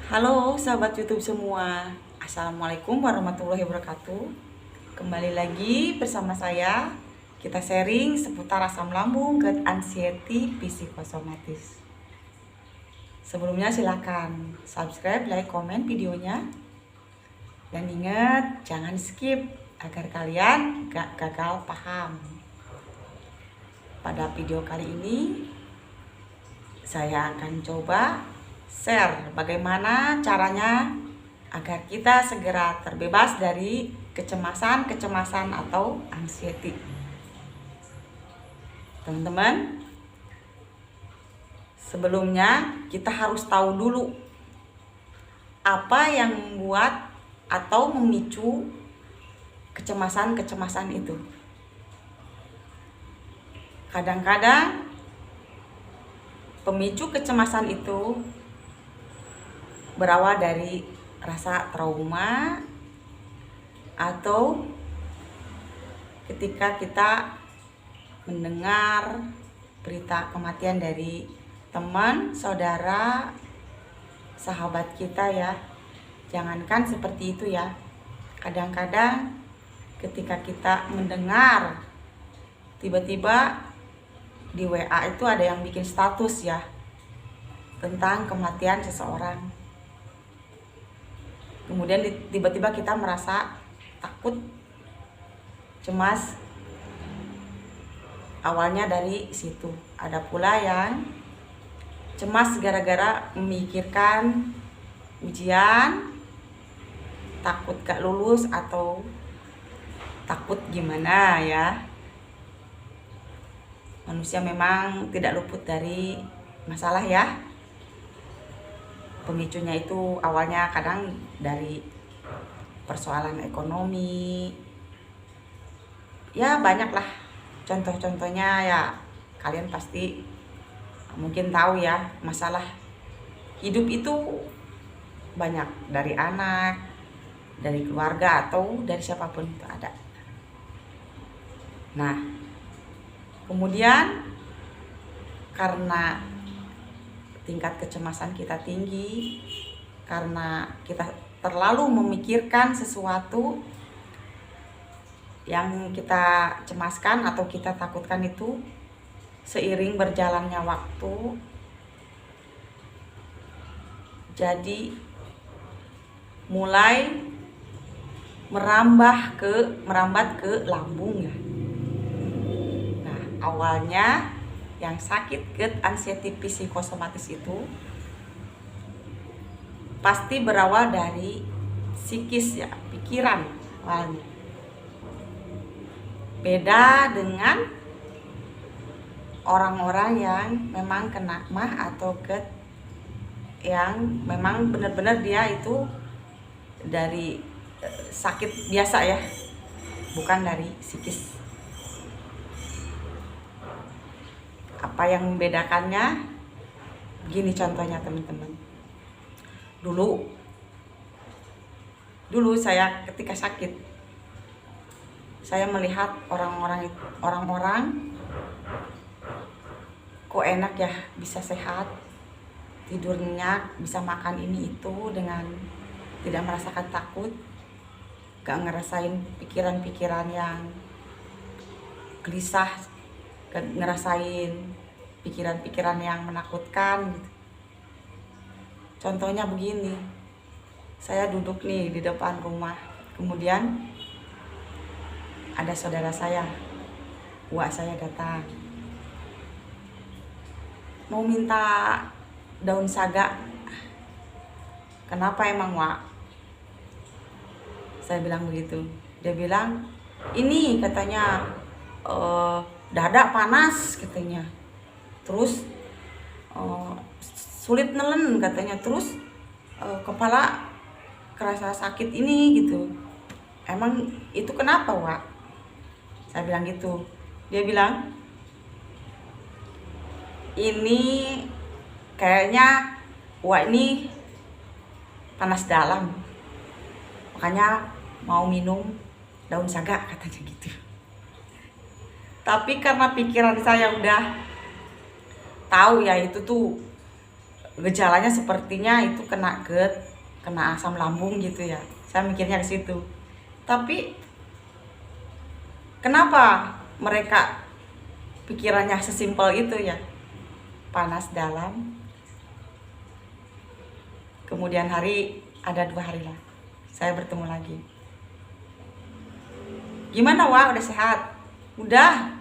Halo sahabat YouTube semua, Assalamualaikum warahmatullahi wabarakatuh. Kembali lagi bersama saya, kita sharing seputar asam lambung, GERD, anxiety, psikosomatis. Sebelumnya silakan subscribe, like, komen videonya. Dan ingat, jangan skip agar kalian gak gagal paham. Pada video kali ini, saya akan coba share bagaimana caranya agar kita segera terbebas dari kecemasan atau anxiety. Teman-teman, sebelumnya kita harus tahu dulu apa yang membuat atau memicu kecemasan itu. Kadang-kadang pemicu kecemasan itu berawal dari rasa trauma atau ketika kita mendengar berita kematian dari teman, saudara, sahabat kita ya. Jangankan seperti itu ya. Kadang-kadang ketika kita mendengar tiba-tiba di WA itu ada yang bikin status ya tentang kematian seseorang. Kemudian tiba-tiba kita merasa takut, cemas. Awalnya dari situ. Ada pula yang cemas gara-gara memikirkan ujian, takut gak lulus atau takut gimana ya. Manusia memang tidak luput dari masalah ya. Pemicunya itu awalnya kadang dari persoalan ekonomi. Ya banyaklah contoh-contohnya ya. Kalian pasti mungkin tahu ya, masalah hidup itu banyak, dari anak, dari keluarga atau dari siapapun itu ada. Nah, kemudian karena tingkat kecemasan kita tinggi, karena kita terlalu memikirkan sesuatu yang kita cemaskan atau kita takutkan itu, seiring berjalannya waktu jadi mulai merambat ke lambung ya. Nah, awalnya yang sakit GERD, anxiety, psikosomatis itu pasti berawal dari psikis ya, pikiran awalnya. Beda dengan orang-orang yang memang kena MAH atau GERD, yang memang benar-benar dia itu dari sakit biasa ya, bukan dari psikis. Apa yang membedakannya? Begini contohnya teman-teman. Dulu saya ketika sakit, saya melihat orang-orang kok enak ya, bisa sehat, tidur nyenyak, bisa makan ini itu dengan tidak merasakan takut, gak ngerasain pikiran-pikiran yang gelisah, ngerasain pikiran-pikiran yang menakutkan gitu. Contohnya begini, saya duduk nih di depan rumah, kemudian ada saudara saya, uak saya datang, mau minta daun saga. Kenapa emang Wak? Saya bilang begitu. Dia bilang, ini katanya dada panas katanya, terus sulit nelen katanya, terus kepala kerasa sakit ini gitu. Emang itu kenapa Wak? Saya bilang gitu. Dia bilang, ini kayaknya Wak ini panas dalam, makanya mau minum daun saga katanya gitu. Tapi karena pikiran saya udah tahu ya itu tuh gejalanya sepertinya itu kena GERD, kena asam lambung gitu ya. Saya mikirnya ke situ. Tapi kenapa mereka pikirannya sesimpel itu ya? Panas dalam. Kemudian hari, ada 2 hari lah, saya bertemu lagi. Gimana Wak, udah sehat? Udah,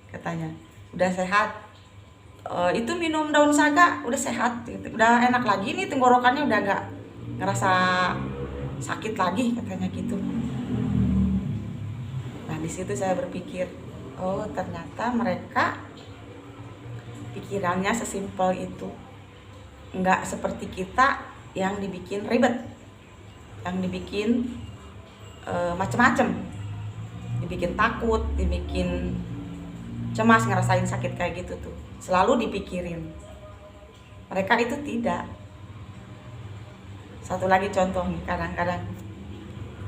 katanya. Udah sehat. Itu minum daun saga udah sehat, udah enak lagi nih, tenggorokannya udah gak ngerasa sakit lagi, katanya gitu. Nah di situ saya berpikir, oh ternyata mereka pikirannya sesimpel itu, nggak seperti kita yang dibikin ribet, yang dibikin macem-macem, dibikin takut, dibikin cemas, ngerasain sakit kayak gitu tuh selalu dipikirin. Mereka itu tidak. Satu lagi contoh nih, kadang-kadang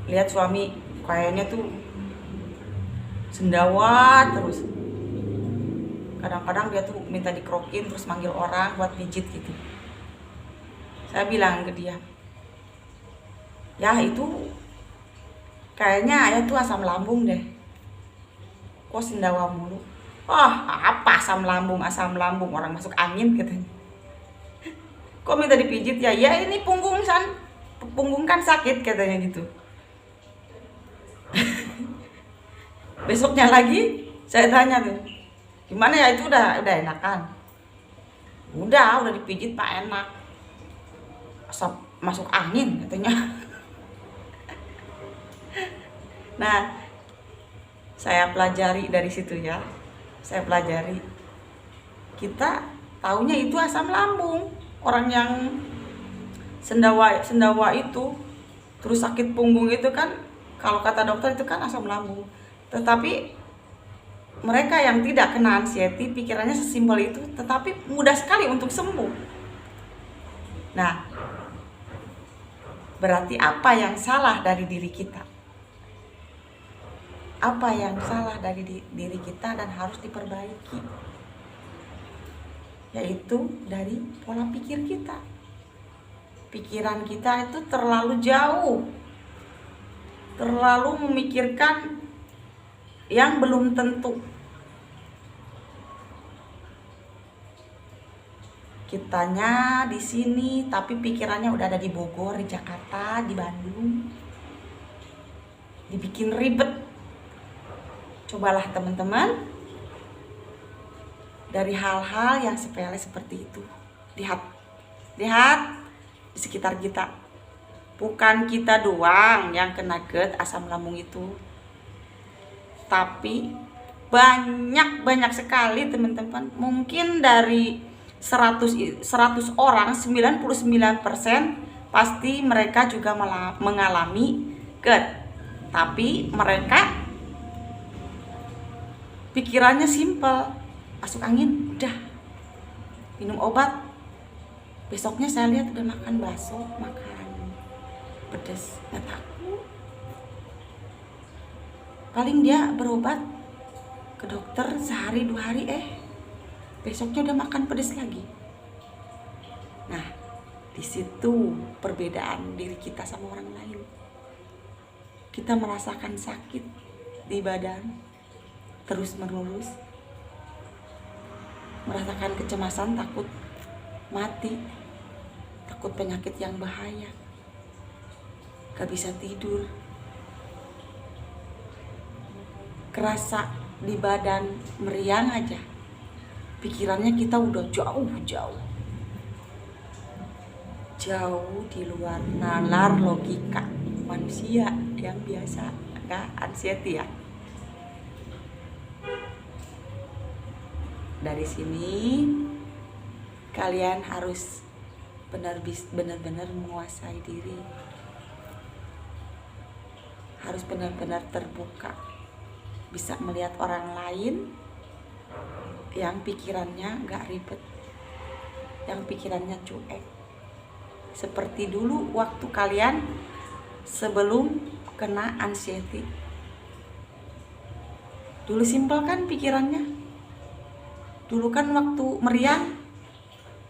lihat suami kayaknya tuh sendawa terus. Kadang-kadang dia tuh minta dikerokin terus manggil orang buat pijit gitu. Saya bilang ke dia, ya itu kayaknya ayah tuh asam lambung deh, kok sendawa mulu. Apa asam lambung orang masuk angin, katanya. Kok minta dipijit ya? Ya ini punggung kan sakit, katanya gitu. Besoknya lagi saya tanya tuh, gimana ya, itu udah enakan? Udah dipijit Pak, enak. Asam masuk angin, katanya. Nah, saya pelajari dari situ ya. Saya pelajari, kita taunya itu asam lambung. Orang yang sendawa itu terus sakit punggung itu kan, kalau kata dokter itu kan asam lambung. Tetapi mereka yang tidak kena anxiety pikirannya sesimpel itu, tetapi mudah sekali untuk sembuh. Nah, berarti apa yang salah dari diri kita? Apa yang salah dari diri kita dan harus diperbaiki? Yaitu dari pola pikir kita. Pikiran kita itu terlalu jauh, terlalu memikirkan yang belum tentu. Kitanya di sini tapi pikirannya udah ada di Bogor, di Jakarta, di Bandung. Dibikin ribet. Cobalah teman-teman, dari hal-hal yang sepele seperti itu. Lihat di sekitar kita. Bukan kita doang yang kena GERD, asam lambung itu. Tapi banyak sekali teman-teman. Mungkin dari 100 orang, 99% pasti mereka juga mengalami GERD. Tapi mereka pikirannya simpel, masuk angin, udah minum obat. Besoknya saya lihat udah makan bakso, makan pedas, nggak takut. Paling dia berobat ke dokter sehari 2 hari, besoknya udah makan pedas lagi. Nah, di situ perbedaan diri kita sama orang lain. Kita merasakan sakit di badan terus menerus, merasakan kecemasan, takut mati, takut penyakit yang bahaya, gak bisa tidur, kerasa di badan meriang aja, pikirannya kita udah jauh di luar nalar logika manusia yang biasa gak anxiety ya. Dari sini kalian harus benar-benar menguasai diri. Harus benar-benar terbuka. Bisa melihat orang lain yang pikirannya gak ribet, yang pikirannya cuek. Seperti dulu waktu kalian sebelum kena anxiety. Dulu simpel kan pikirannya? Dulu kan waktu meriang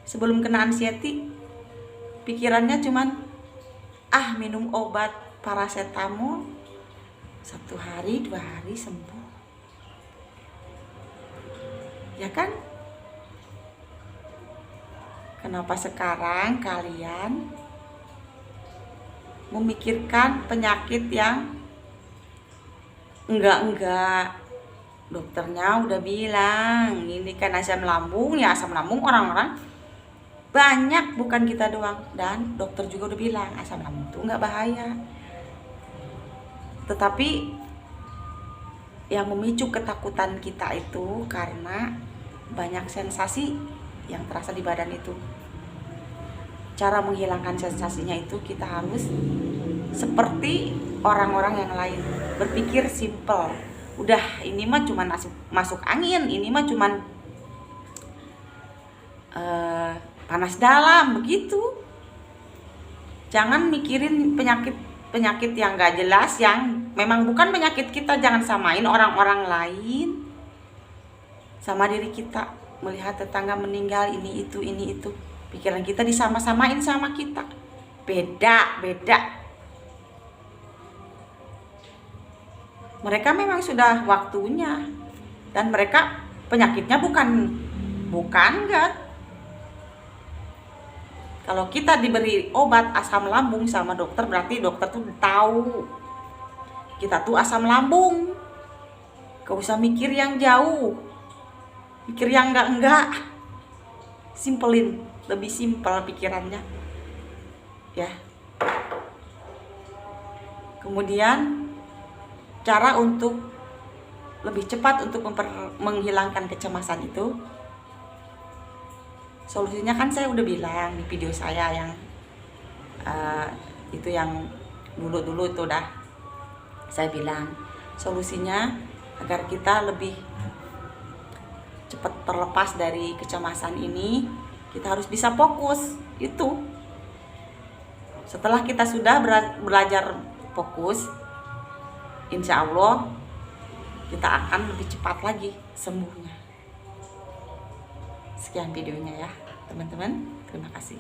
sebelum kena anxiety pikirannya cuman minum obat paracetamol 1 hari 2 hari sembuh, ya kan? Kenapa sekarang kalian memikirkan penyakit yang enggak? Dokternya udah bilang ini kan asam lambung, ya asam lambung orang-orang banyak, bukan kita doang. Dan dokter juga udah bilang asam lambung itu enggak bahaya. Tetapi yang memicu ketakutan kita itu karena banyak sensasi yang terasa di badan itu. Cara menghilangkan sensasinya itu kita harus seperti orang-orang yang lain, berpikir simple. Udah, ini mah cuman masuk angin, ini mah cuman panas dalam, begitu. Jangan mikirin penyakit yang gak jelas, yang memang bukan penyakit kita. Jangan samain orang-orang lain sama diri kita. Melihat tetangga meninggal, ini itu, pikiran kita disama-samain sama kita. Beda. Mereka memang sudah waktunya, dan mereka penyakitnya bukan enggak. Kalau kita diberi obat asam lambung sama dokter, berarti dokter tuh tahu kita tuh asam lambung. Gak usah mikir yang jauh, mikir yang enggak. Simpelin, lebih simpel pikirannya, ya. Kemudian cara untuk lebih cepat untuk menghilangkan kecemasan itu, solusinya kan saya udah bilang di video saya yang itu yang dulu itu dah saya bilang. Solusinya agar kita lebih cepat terlepas dari kecemasan ini, kita harus bisa fokus. Itu setelah kita sudah belajar fokus, insya Allah kita akan lebih cepat lagi sembuhnya. Sekian videonya ya teman-teman, terima kasih.